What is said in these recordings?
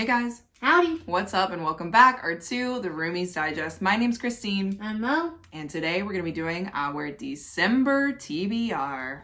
Hey guys. Howdy. What's up and welcome back to the Roomies Digest. My name's Christine. I'm Mo. And today we're going to be doing our December TBR.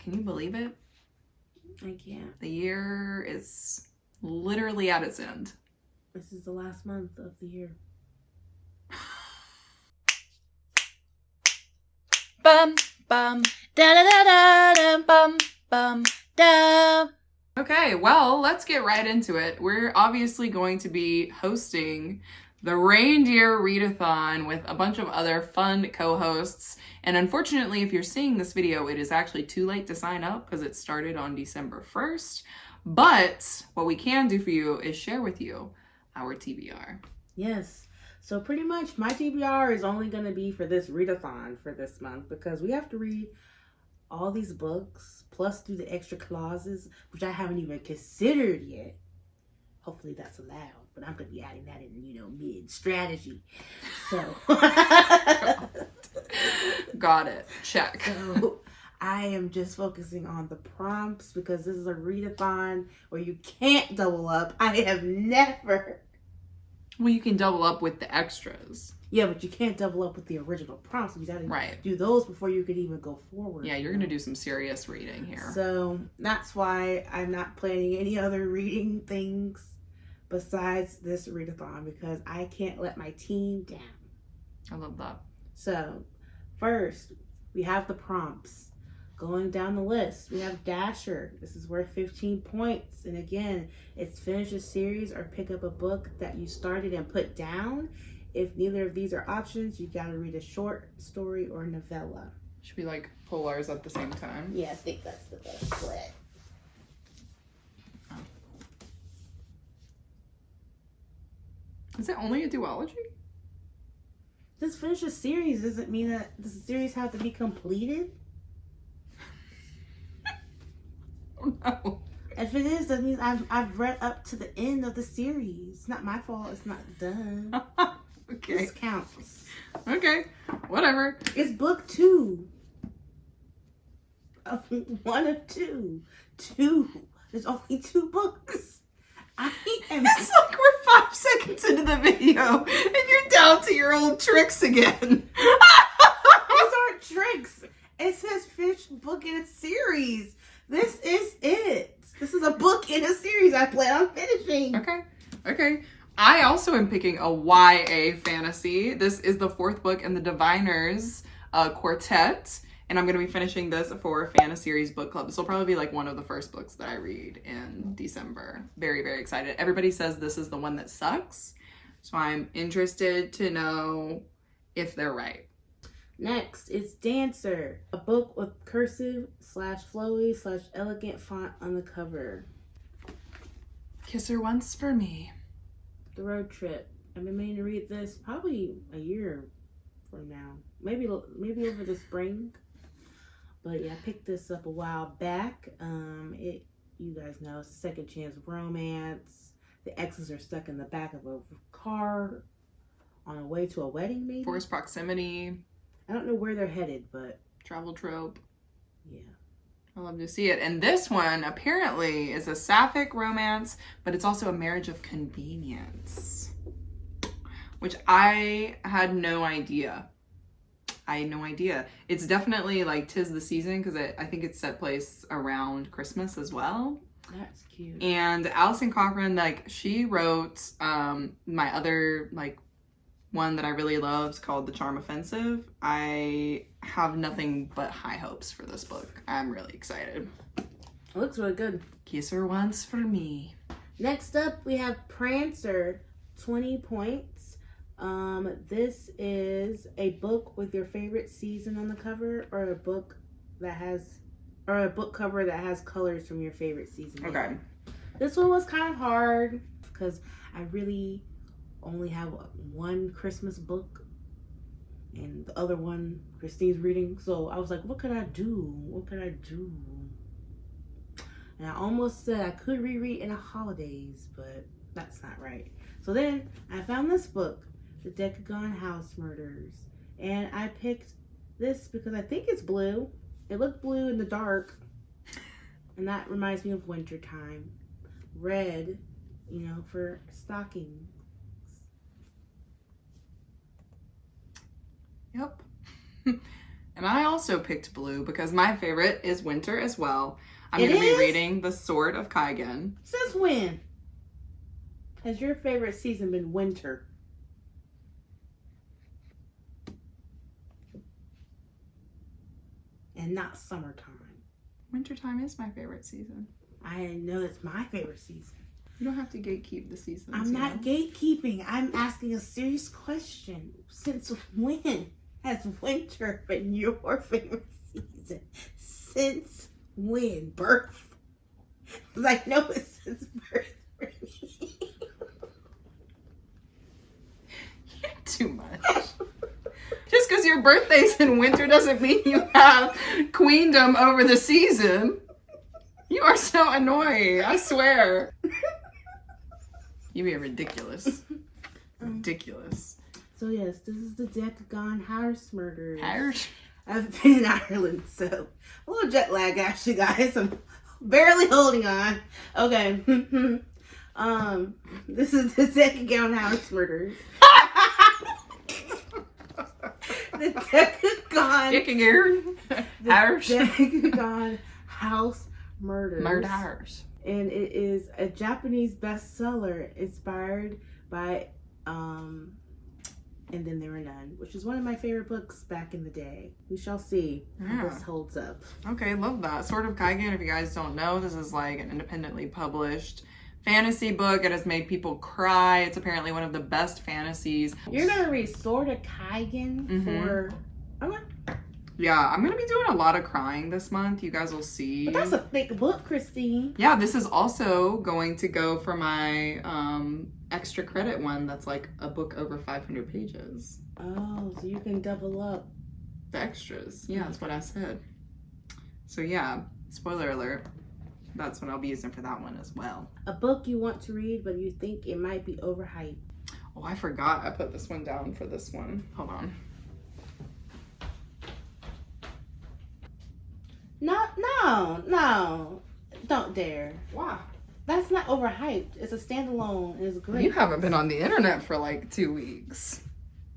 Can you believe it? I can't. The year is literally at its end. This is the last month of the year. Bum, bum, Da da da da da bum bum da. Okay, well, let's get right into it. We're obviously going to be hosting the Reindeer Readathon with a bunch of other fun co-hosts. And unfortunately, if you're seeing this video, it is actually too late to sign up because it started on December 1st. But what we can do for you is share with you our TBR. Yes. So pretty much my TBR is only going to be for this readathon for this month because we have to read all these books plus do the extra clauses, which I haven't even considered yet. Hopefully that's allowed, but I'm going to be adding that in, mid-strategy. So. Got it. Check. So I am just focusing on the prompts because this is a readathon where you can't double up. I have never. Well, you can double up with the extras. Yeah, but you can't double up with the original prompts. You gotta do those before you could even go forward. Yeah, you're gonna do some serious reading here. So that's why I'm not planning any other reading things besides this readathon because I can't let my team down. I love that. So first, we have the prompts. Going down the list, we have Dasher. This is worth 15 points. And again, it's finish a series or pick up a book that you started and put down. If neither of these are options, you gotta read a short story or novella. Should we pull ours at the same time? Yeah, I think that's the best split. Oh. Is it only a duology? Just finish a series doesn't mean that the series have to be completed. No. If it is, that means I've read up to the end of the series. It's not my fault. It's not done. Okay. This counts. Okay. Whatever. It's book 2. One of 2. 2. There's only 2 books. It's like we're 5 seconds into the video and you're down to your old tricks again. These aren't tricks. It says finish book in a series. This is it. This is a book in a series I plan on finishing. Okay. I also am picking a YA fantasy. This is the 4th book in the Diviners quartet. And I'm going to be finishing this for Fan Series Book Club. This will probably be one of the first books that I read in December. Very, very excited. Everybody says this is the one that sucks. So I'm interested to know if they're right. Next, it's Dancer, a book with cursive /flowy /elegant font on the cover. Kiss her once for me. The Road Trip. I've been meaning to read this probably a year from now. Maybe over the spring. But yeah, I picked this up a while back. You guys know, it's a second chance romance. The exes are stuck in the back of a car on a way to a wedding, maybe? Forced proximity. I don't know where they're headed, but... Travel trope. Yeah. I love to see it. And this one apparently is a sapphic romance, but it's also a marriage of convenience. Which I had no idea. It's definitely 'tis the season because I think it's set place around Christmas as well. That's cute. And Alison Cochrun, she wrote my other one that I really loved called The Charm Offensive. I have nothing but high hopes for this book. I'm really excited. It looks really good. Kiss her once for me. Next up, we have Prancer, 20 points. This is a book with your favorite season on the cover or a book cover that has colors from your favorite season. Okay. This one was kind of hard because I really only have one Christmas book and the other one Christine's reading. So I was like, what could I do? And I almost said I could reread in the holidays, but that's not right. So then I found this book, The Decagon House Murders. And I picked this because I think it's blue. It looked blue in the dark. And that reminds me of winter time. Red, for stockings. Yep. And I also picked blue because my favorite is winter as well. I'm going to be reading The Sword of Kaigen. Since when has your favorite season been winter? And not summertime. Wintertime is my favorite season. I know it's my favorite season. You don't have to gatekeep the seasons. I'm not gatekeeping. I'm asking a serious question. Since when has winter been your favorite season? Since when? Birth? Like, no, it's since birth for me. You're too much. Just because your birthday's in winter doesn't mean you have queendom over the season. You are so annoying, I swear. You are ridiculous. Ridiculous. So yes, this is the Decagon house murders. Irish? I've been in Ireland, so a little jet lag actually, guys. I'm barely holding on. Okay. This is the Decagon house murders. The Decagon house murders. Murders. And it is a Japanese bestseller inspired by And Then There Were None, which is one of my favorite books back in the day. We shall see how this holds up. Okay, love that. Sword of Kaigen, if you guys don't know, this is like an independently published fantasy book. It has made people cry. It's apparently one of the best fantasies. You're going to read Sword of Kaigen for... Okay. Yeah, I'm going to be doing a lot of crying this month. You guys will see. But that's a thick book, Christine. Yeah, this is also going to go for my extra credit one that's like a book over 500 pages. Oh, so you can double up. The extras. Yeah, that's what I said. So yeah, spoiler alert. That's what I'll be using for that one as well. A book you want to read, but you think it might be overhyped. Oh, I forgot I put this one down for this one. Hold on. No. Don't dare. Why? That's not overhyped. It's a standalone. It's great. You haven't been on the internet for like 2 weeks.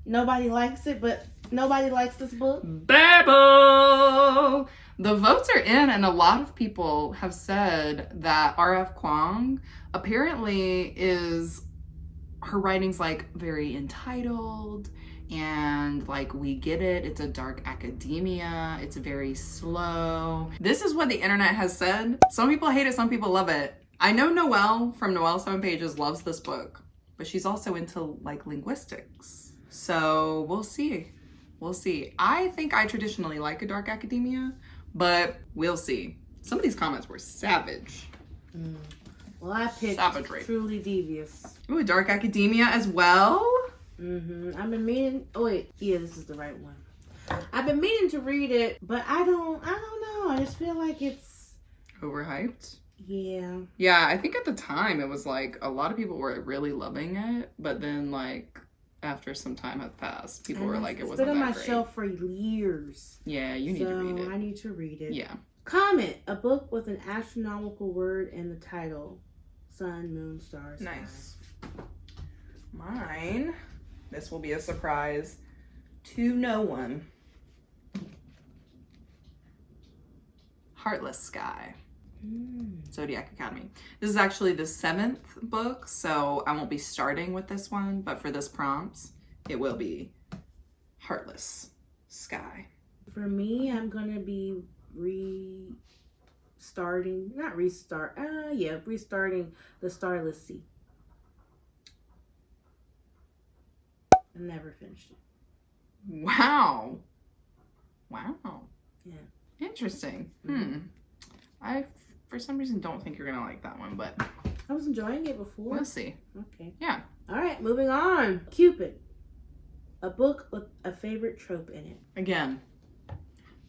Nobody likes it, but nobody likes this book. Babel! The votes are in, and a lot of people have said that R.F. Kuang apparently is, her writing's like very entitled, and like, we get it, it's a dark academia, it's very slow. This is what the internet has said. Some people hate it, some people love it. I know Noelle from Noelle 7 Pages loves this book, but she's also into like linguistics. So we'll see. We'll see. I think I traditionally like a dark academia, but we'll see. Some of these comments were savage. Well, I picked Savagery. Truly Devious. Ooh, dark academia as well. I've been meaning. Oh wait, yeah, this is the right one. I've been meaning to read it, but I don't know. I just feel like it's Overhyped. Yeah. Yeah, I think at the time it was like a lot of people were really loving it, but then like after some time had passed, people were like, it wasn't that great. It's been on my shelf for years. Yeah, you need to read it. I need to read it. Yeah. Comment: a book with an astronomical word in the title. Sun, moon, stars. Nice. Mine. This will be a surprise to no one. Heartless Sky. Zodiac Academy. This is actually the 7th book, so I won't be starting with this one, but for this prompt, it will be Heartless Sky. For me, I'm gonna be restarting The Starless Sea. I never finished it. Wow. Yeah. Interesting. I, for some reason, don't think you're gonna like that one, but I was enjoying it before. we'll see. Okay. Yeah. All right, moving on. Cupid. A book with a favorite trope in it. Again,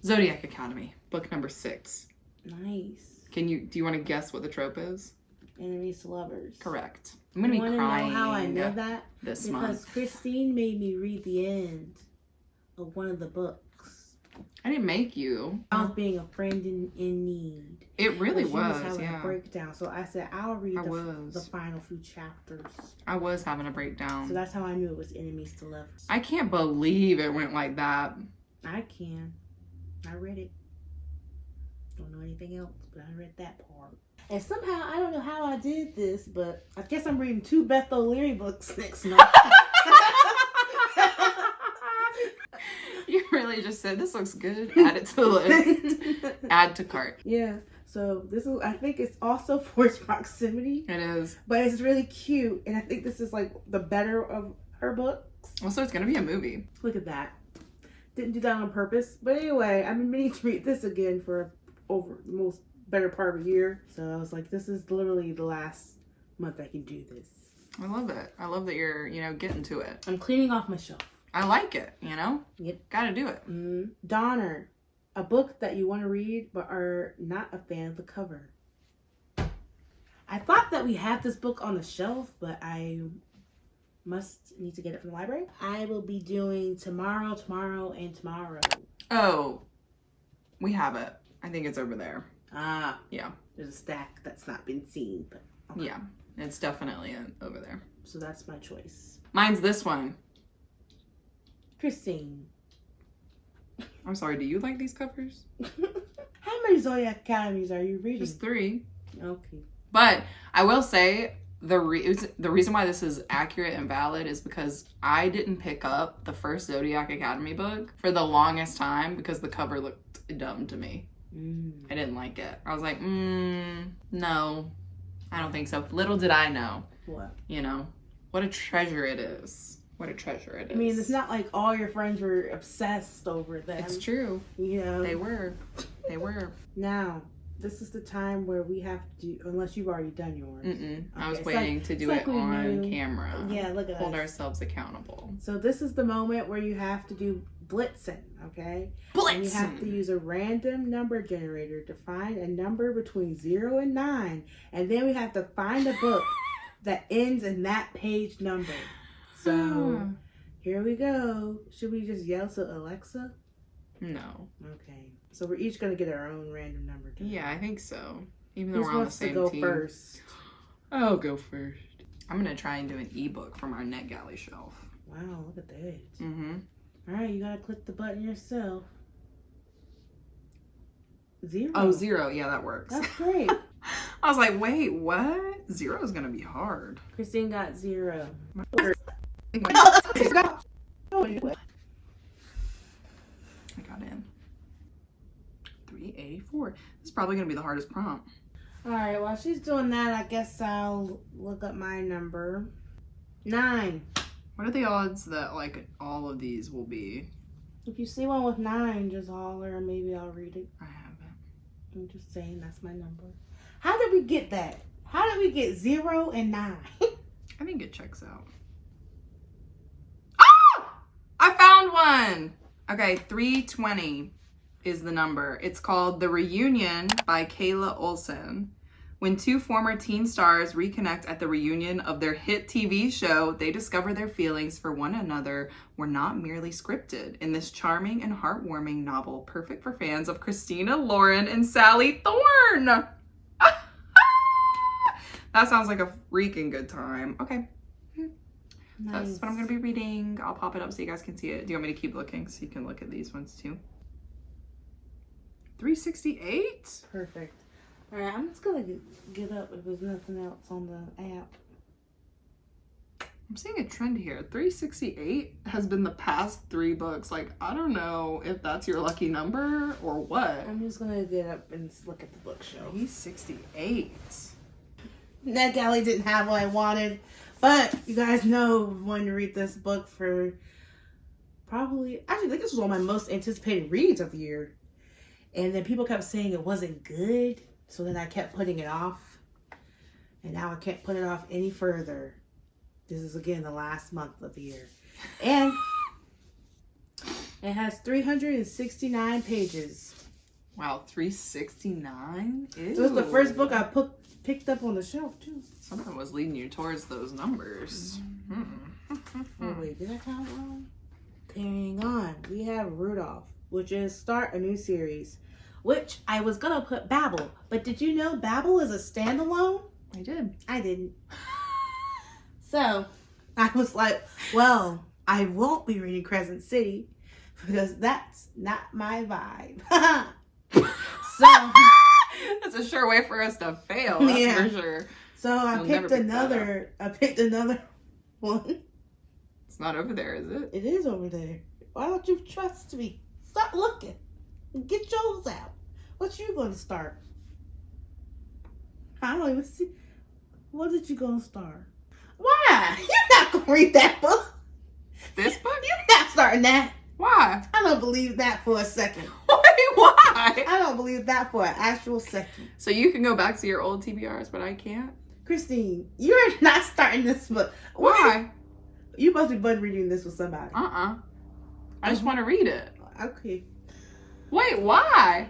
Zodiac Academy, book number 6. Nice. Do you want to guess what the trope is? Enemies to lovers. Correct. I'm gonna be crying. Know how I know that? This because month. Christine made me read the end of one of the books. I didn't make you. I was being a friend in need. It really But she was, having yeah. a breakdown. So I said, I'll read the was. final few chapters. I was having a breakdown. So that's how I knew it was enemies to lovers. I can't believe it went like that. I can. I read it. Don't know anything else, but I read that part. And somehow, I don't know how I did this, but I guess I'm reading 2 Beth O'Leary books next month. You really just said, this looks good. Add it to the list. Add to cart. Yeah. So this is, I think it's also Forced Proximity. It is. But it's really cute. And I think this is like the better of her books. Also, it's going to be a movie. Look at that. Didn't do that on purpose. But anyway, I've been meaning to read this again for over the most better part of a year. So I was like, this is literally the last month I can do this. I love it. I love that you're, getting to it. I'm cleaning off my shelf. I like it, Yep. Gotta do it. Donner, a book that you want to read but are not a fan of the cover. I thought that we had this book on the shelf, but I must need to get it from the library. I will be doing Tomorrow, Tomorrow, and Tomorrow. Oh, we have it. I think it's over there. Ah. Yeah. There's a stack that's not been seen, but okay. Yeah, it's definitely over there. So that's my choice. Mine's this one. Christine. I'm sorry, do you like these covers? How many Zodiac Academies are you reading? Just 3. Okay. But I will say the reason why this is accurate and valid is because I didn't pick up the first Zodiac Academy book for the longest time because the cover looked dumb to me. I didn't like it. I was like, no, I don't think so. Little did I know. What? What a treasure it is. What a treasure it is. I mean, it's not like all your friends were obsessed over them. It's true. They were. Now, this is the time where we have to, unless you've already done yours. Okay. I was waiting to do it on camera. Yeah, look at Hold ourselves accountable. So this is the moment where you have to do blitzing, okay? Blitzing! And you have to use a random number generator to find a number between 0 and 9. And then we have to find a book that ends in that page number. So, here we go. Should we just yell to Alexa? No. Okay. So we're each going to get our own random number. Yeah, I think so. Even though Who we're on the wants to same go team. first? I'll go first. I'm going to try and do an ebook from our NetGalley shelf. Wow, look at that. Mm-hmm. All right, you got to click the button yourself. 0. Oh, 0. Yeah, that works. That's great. I was like, wait, what? 0 is going to be hard. Christine got 0. I got in 384. This is probably gonna be the hardest prompt. All right, while she's doing that, I guess I'll look up my number. 9. What are the odds that like all of these will be? If you see one with 9, just holler and maybe I'll read it. I haven't. I'm just saying that's my number. How did we get that? How did we get 0 and 9? I think it checks out. I found one. Okay, 320 is the number. It's called The Reunion by Kayla Olson. When 2 former teen stars reconnect at the reunion of their hit TV show, they discover their feelings for one another were not merely scripted in this charming and heartwarming novel, perfect for fans of Christina Lauren and Sally Thorne. That sounds like a freaking good time. Okay. Nice. That's what I'm going to be reading. I'll pop it up so you guys can see it. Do you want me to keep looking so you can look at these ones too? 368? Perfect. All right, I'm just going to get up if there's nothing else on the app. I'm seeing a trend here. 368 has been the past 3 books. Like, I don't know if that's your lucky number or what. I'm just going to get up and look at the bookshelf. 368. NetGalley didn't have what I wanted. But you guys know I wanted to read this book for probably, actually I think this was one of my most anticipated reads of the year. And then people kept saying it wasn't good. So then I kept putting it off. And now I can't put it off any further. This is again the last month of the year. And it has 369 pages. Wow, 369? Ew. It was the first book I picked up on the shelf too. Something was leading you towards those numbers. Oh wait, did I count wrong? Carrying on. We have Rudolph which is start a new series, which I was going to put Babel. But did you know Babel is a standalone? I did. I didn't. So I was like, well, I won't be reading Crescent City because that's not my vibe. So that's a sure way for us to fail. That's for sure. So I picked another one. It's not over there, is it? It is over there. Why don't you trust me? Stop looking. Get yours out. What you going to start? I don't even see. What did you going to start? Why? You're not going to read that book. This book? You're not starting that. Why? I don't believe that for a second. Wait, why? I don't believe that for an actual second. So you can go back to your old TBRs, but I can't? Christine, you're not starting this book. Why? You must be done reading this with somebody. I just want to read it. Okay. Wait, why?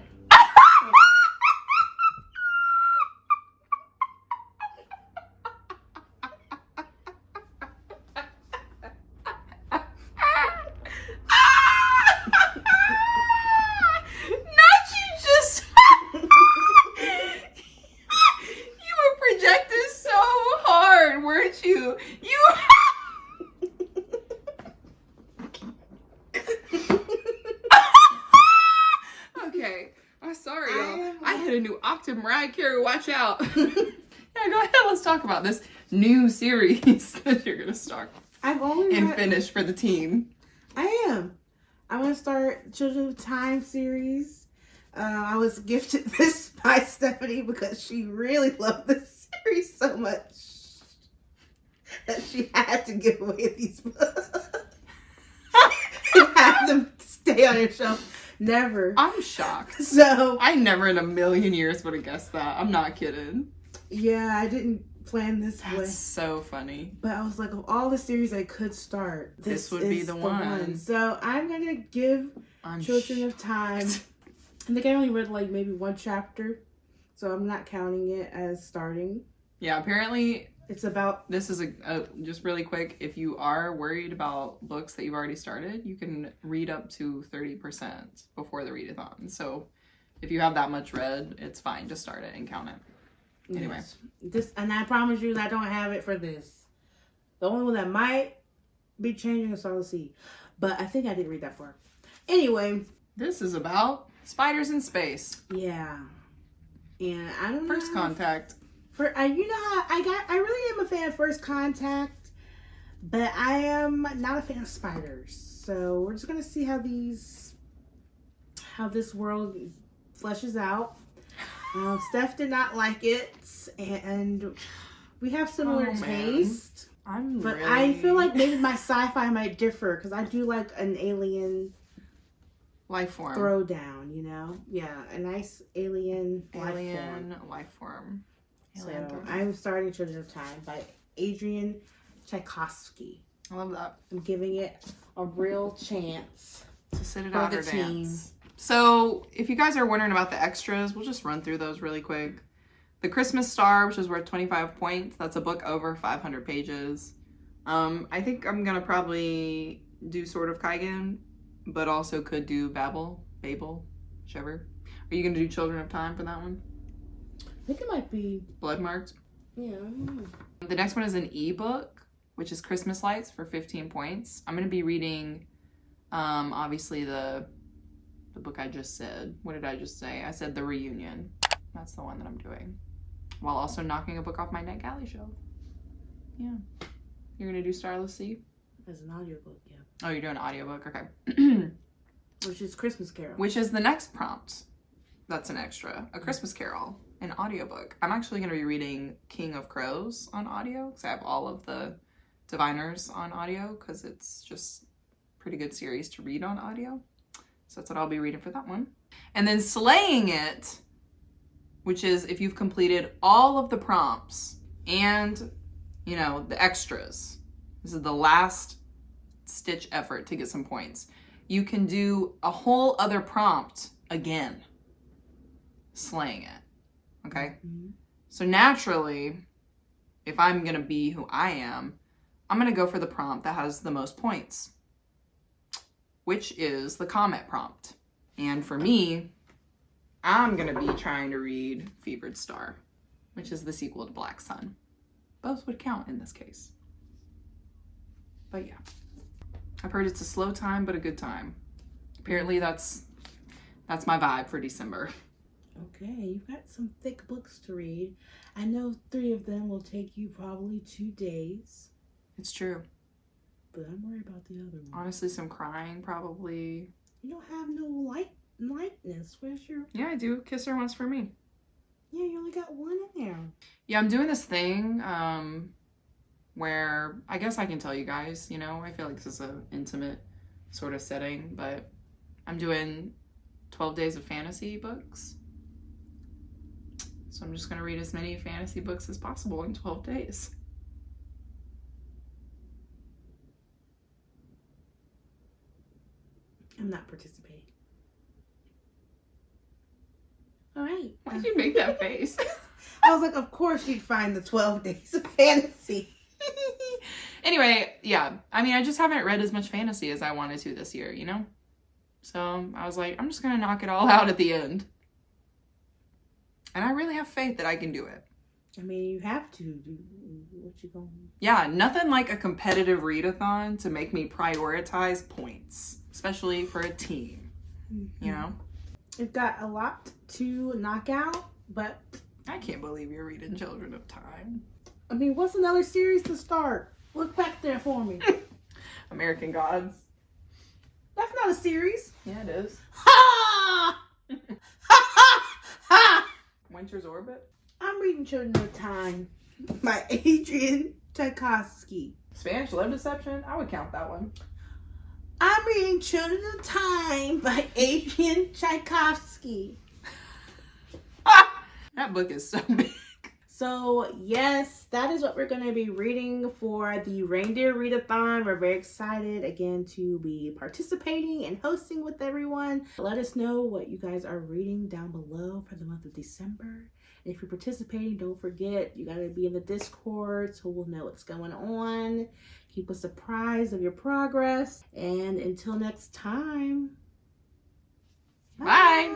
Mariah Carey, watch out. Yeah, go ahead. Let's talk about this new series that you're going to start. I've only finish for the team. I am. I'm going to start Children of Time series. I was gifted this by Stephanie because she really loved this series so much that she had to give away these books. Have them stay on your shelf. Never. I'm shocked. So I never in a million years would have guessed that. I'm not kidding. Yeah, I didn't plan this way. That's so funny. But I was like, of all the series I could start, this would be the one. So I'm gonna give Children of Time. I think I only read like maybe one chapter, so I'm not counting it as starting. Yeah, apparently it's about. This is just really quick. If you are worried about books that you've already started, you can read up to 30% before the readathon. So if you have that much read, it's fine to start it and count it. Anyway, this, and I promise you, I don't have it for this. The only one that might be changing is Solid Sea, but I think I did read that far. Anyway, this is about spiders in space. Yeah, and I don't know. First Contact. You know how I really am a fan of First Contact, but I am not a fan of spiders. So we're just gonna see how this world fleshes out. Steph did not like it, and we have similar taste. I feel like maybe my sci-fi might differ because I do like an alien life form throwdown. You know, yeah, a nice alien life form. So I'm starting Children of Time by Adrian Tchaikovsky. I love that. I'm giving it a real chance to sit it out or dance. So if you guys are wondering about the extras, we'll just run through those really quick. The Christmas Star, which is worth 25 points. That's a book over 500 pages. I think I'm going to probably do sort of Kaigen, but also could do Babel, whichever. Are you going to do Children of Time for that one? I think it might be Blood Marked. Yeah, I don't know. The next one is an ebook, which is Christmas Lights for 15 points. I'm going to be reading, obviously, the book I just said. What did I just say? I said The Reunion. That's the one that I'm doing. While also knocking a book off my NetGalley shelf. Yeah. You're going to do Starless Sea? As an audiobook, yeah. Oh, you're doing an audiobook? Okay. Which is Christmas Carol. Which is the next prompt. That's an extra. A Christmas Carol. An audiobook. I'm actually going to be reading King of Crows on audio because I have all of the Diviners on audio because it's just a pretty good series to read on audio. So that's what I'll be reading for that one. And then Slaying It, which is if you've completed all of the prompts and, you know, the extras. This is the last stitch effort to get some points. You can do a whole other prompt again. Slaying It. Okay? Mm-hmm. So naturally, if I'm going to be who I am, I'm going to go for the prompt that has the most points, which is the comment prompt. And for me, I'm going to be trying to read Fevered Star, which is the sequel to Black Sun. Both would count in this case. But yeah, I've heard it's a slow time, but a good time. Apparently that's my vibe for December. Okay, you've got some thick books to read. I know 3 of them will take you probably 2 days. It's true. But I'm worried about the other one. Honestly, some crying probably. You don't have no lightness. Where's your... Yeah, I do. Kiss Her Once for Me. Yeah, you only got 1 in there. Yeah, I'm doing this thing where I guess I can tell you guys, you know, I feel like this is an intimate sort of setting, but I'm doing 12 days of fantasy books. So I'm just going to read as many fantasy books as possible in 12 days. I'm not participating. All right. Why did you make that face? I was like, of course you'd find the 12 days of fantasy. Anyway, yeah. I mean, I just haven't read as much fantasy as I wanted to this year, you know? So I was like, I'm just going to knock it all out at the end. And I really have faith that I can do it. I mean, you have to. What you going? Yeah, nothing like a competitive readathon to make me prioritize points, especially for a team, you know? We've got a lot to knock out, but... I can't believe you're reading Children of Time. I mean, what's another series to start? Look back there for me. American Gods. That's not a series. Yeah, it is. Ha! Ha ha ha! Winter's Orbit. I'm reading Children of Time by Adrian Tchaikovsky. Spanish Love Deception. I would count that one. I'm reading Children of Time by Adrian Tchaikovsky. That book is so big. So, yes, that is what we're going to be reading for the Reindeer Readathon. We're very excited, again, to be participating and hosting with everyone. Let us know what you guys are reading down below for the month of December. And if you're participating, don't forget, you got to be in the Discord so we'll know what's going on. Keep us apprised of your progress. And until next time, Bye.